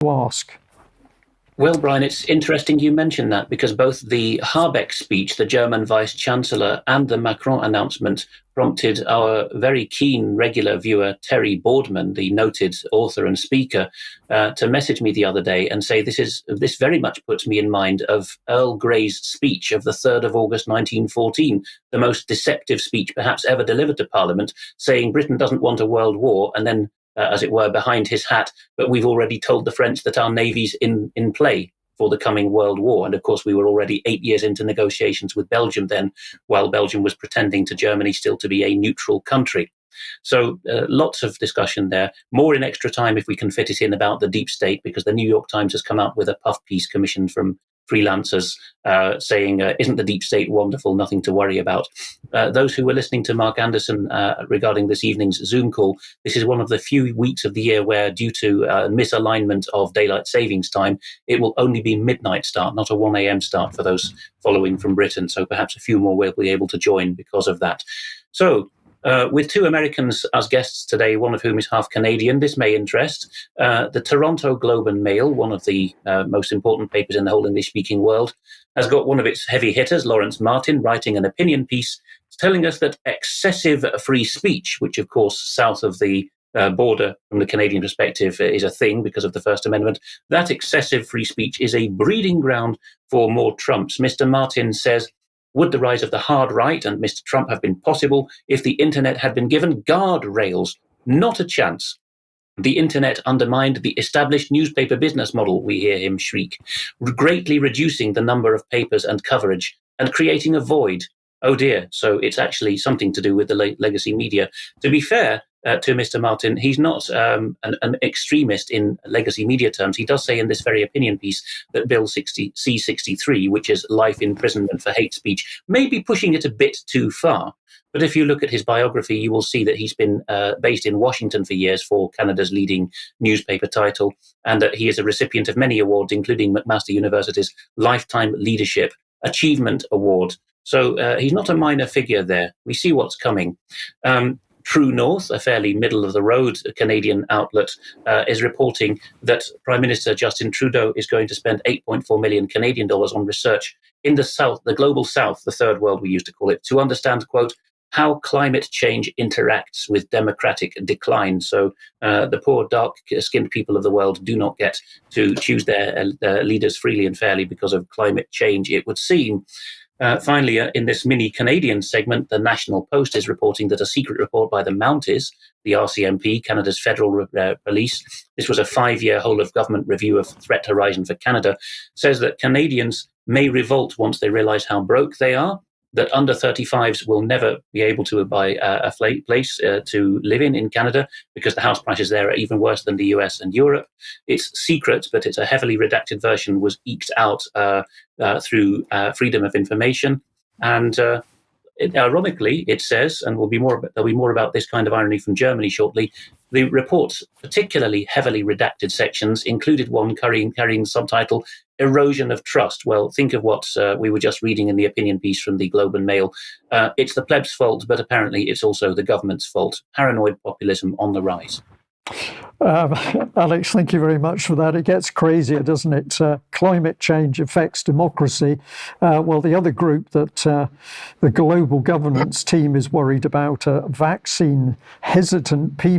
to ask? Well, Brian, it's interesting you mentioned that, because both the Habeck speech, the German Vice Chancellor, and the Macron announcement prompted our very keen regular viewer, Terry Boardman, the noted author and speaker, to message me the other day and say this very much puts me in mind of Earl Grey's speech of the 3rd of August 1914, the most deceptive speech perhaps ever delivered to Parliament, saying Britain doesn't want a world war, and then as it were, behind his hat, but we've already told the French that our navy's in play for the coming World War. And of course, we were already 8 years into negotiations with Belgium then, while Belgium was pretending to Germany still to be a neutral country. So lots of discussion there. More in extra time if we can fit it in about the deep state, because the New York Times has come out with a puff piece commissioned from freelancers saying, isn't the deep state wonderful? Nothing to worry about. Those who were listening to Mark Anderson regarding this evening's Zoom call, this is one of the few weeks of the year where, due to misalignment of daylight savings time, it will only be midnight start, not a 1 a.m. start for those following from Britain. So perhaps a few more will be able to join because of that. So with two Americans as guests today, one of whom is half Canadian, this may interest. The Toronto Globe and Mail, one of the most important papers in the whole English-speaking world, has got one of its heavy hitters, Lawrence Martin, writing an opinion piece telling us that excessive free speech, which of course south of the border from the Canadian perspective is a thing because of the First Amendment, that excessive free speech is a breeding ground for more Trumps. Mr. Martin says, would the rise of the hard right and Mr. Trump have been possible if the internet had been given guardrails? Not a chance. The internet undermined the established newspaper business model, we hear him shriek, greatly reducing the number of papers and coverage and creating a void. Oh dear, so it's actually something to do with the legacy media. To be fair to Mr. Martin, he's not an extremist in legacy media terms. He does say in this very opinion piece that Bill C-63, which is life imprisonment for hate speech, may be pushing it a bit too far. But if you look at his biography, you will see that he's been based in Washington for years for Canada's leading newspaper title, and that he is a recipient of many awards, including McMaster University's Lifetime Leadership Achievement Award. So he's not a minor figure there. We see what's coming. True North, a fairly middle-of-the-road Canadian outlet, is reporting that Prime Minister Justin Trudeau is going to spend 8.4 million Canadian dollars on research in the South, the global South, the third world we used to call it, to understand, quote, how climate change interacts with democratic decline. So the poor, dark-skinned people of the world do not get to choose their leaders freely and fairly because of climate change, it would seem. Finally, in this mini Canadian segment, the National Post is reporting that a secret report by the Mounties, the RCMP, Canada's federal police, this was a 5-year whole-of-government review of threat horizon for Canada, says that Canadians may revolt once they realize how broke they are, that under 35s will never be able to buy a place to live in Canada because the house prices there are even worse than the US and Europe. It's secret, but it's a heavily redacted version, was eked out through freedom of information. And ironically, it says, and there'll be more about this kind of irony from Germany shortly, the report's particularly heavily redacted sections included one carrying subtitle, Erosion of Trust. Well, think of what we were just reading in the opinion piece from the Globe and Mail. It's the plebs' fault, but apparently it's also the government's fault. Paranoid populism on the rise. Alex, thank you very much for that. It gets crazier, doesn't it? Climate change affects democracy. Well, the other group that the global governance team is worried about are vaccine hesitant people.